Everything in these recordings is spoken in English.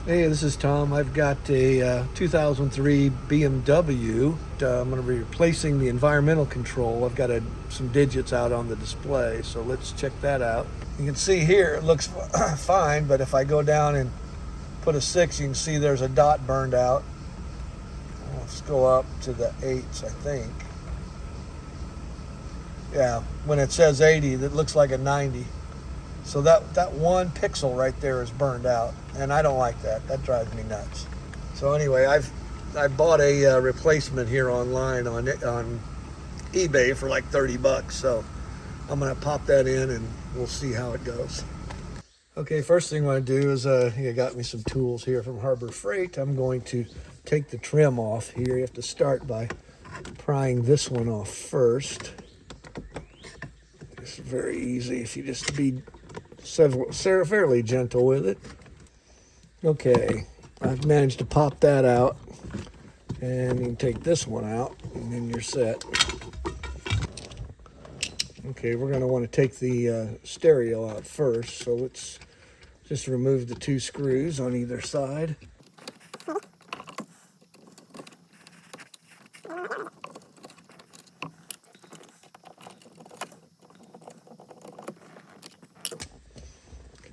Hey, this is Tom. I've got a 2003 BMW. I'm going to be replacing the environmental control. I've got some digits out on the display, so let's check that out. You can see here it looks fine, but if I go down and put a 6, you can see there's a dot burned out. Let's go up to the 8s, I think. Yeah, when it says 80, that looks like a 90. So that one pixel right there is burned out, and I don't like that. That drives me nuts. So anyway, I bought a replacement here online on eBay for like 30 bucks. So I'm gonna pop that in and we'll see how it goes. Okay, first thing I want to do is you got me some tools here from Harbor Freight. I'm going to take the trim off here. You have to start by prying this one off first. It's very easy if you just be fairly gentle with it. Okay, I've managed to pop that out, and you can take this one out, and then you're set. Okay, we're going to want to take the stereo out first, so let's just remove the 2 screws on either side.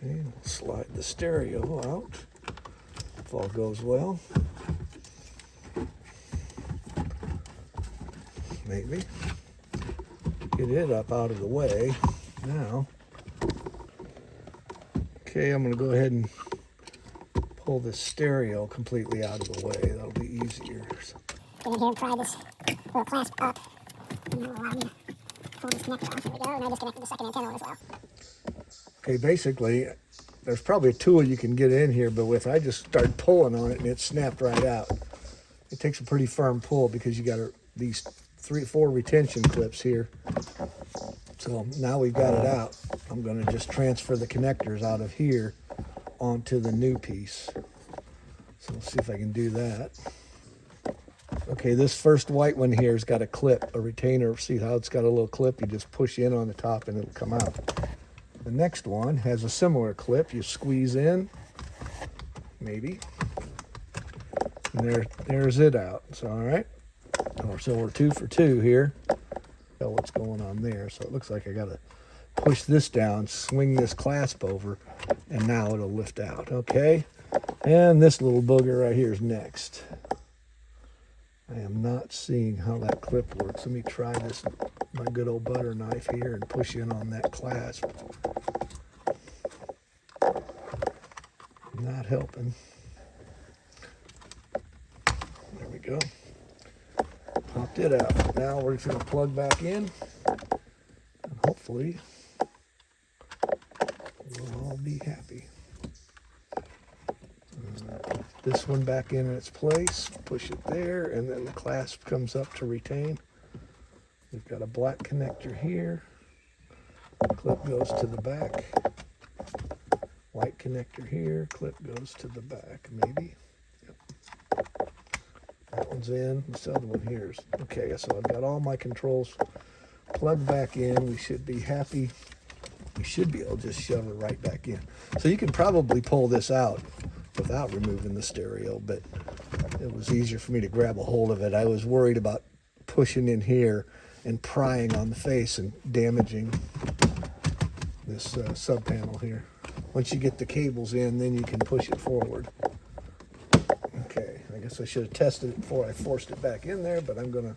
Okay, we'll slide the stereo out if all goes well. Maybe. Get it up out of the way now. Okay, I'm going to go ahead and pull this stereo completely out of the way. That'll be easier. Get in here and pry this little clasp up. And it'll allow me to pull this connector off. There we go. And I disconnected the second antenna as well. Okay, basically, there's probably a tool you can get in here, but if I just start pulling on it and it snapped right out, it takes a pretty firm pull because you got these 4 retention clips here. So now we've got it out. I'm going to just transfer the connectors out of here onto the new piece. So let's see if I can do that. Okay, this first white one here has got a clip, a retainer. See how it's got a little clip? You just push in on the top and it'll come out. The next one has a similar clip. You squeeze in, maybe. And there's it out. So, all right. So we're 2 for 2 here. Tell what's going on there. So it looks like I got to push this down, swing this clasp over, and now it'll lift out. Okay. And this little booger right here is next. I am not seeing how that clip works. Let me try this, my good old butter knife here, and push in on that clasp. Not helping. There we go. Popped it out. Now we're just going to plug back in, and hopefully we'll all be happy. Put this one back in its place, push it there, and then the clasp comes up to retain. We've got a black connector here. Clip goes to the back. White connector here. Clip goes to the back, maybe. Yep. That one's in. This other one here is okay. So I've got all my controls plugged back in. We should be happy. We should be able to just shove it right back in. So you can probably pull this out without removing the stereo, but it was easier for me to grab a hold of it. I was worried about pushing in here and prying on the face and damaging this sub panel here. Once you get the cables in, then you can push it forward. Okay, I guess I should have tested it before I forced it back in there, but I'm gonna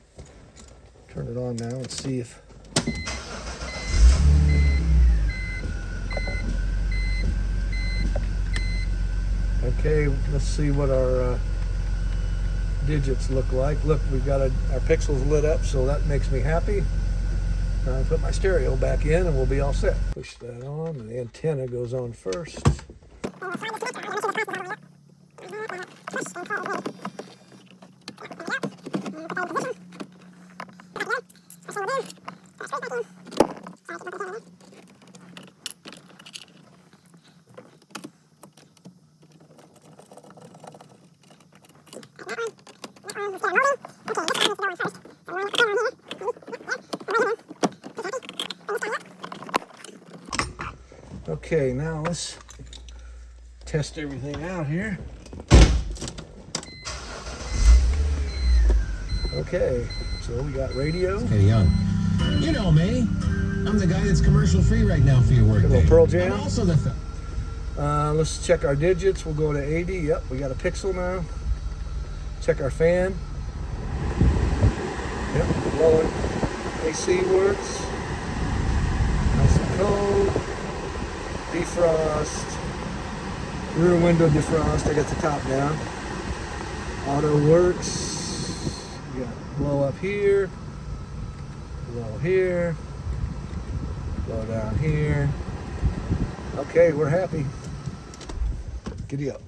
turn it on now and see if okay, let's see what our digits look like. Look, we've got our pixels lit up, so that makes me happy. Now I put my stereo back in and we'll be all set. Push that on, and the antenna goes on first. Okay, now let's test everything out here. Okay, so we got radio. Hey, young. You know me. I'm the guy that's commercial free right now for your work Little day. Pearl Jam. I'm also the Let's check our digits. We'll go to 80. Yep, we got a pixel now. Check our fan. Yep, blowing. AC works. Nice and cold. Defrost. Rear window defrost. I got the top down. Auto works. We got blow up here. Blow here. Blow down here. Okay, we're happy. Giddy up.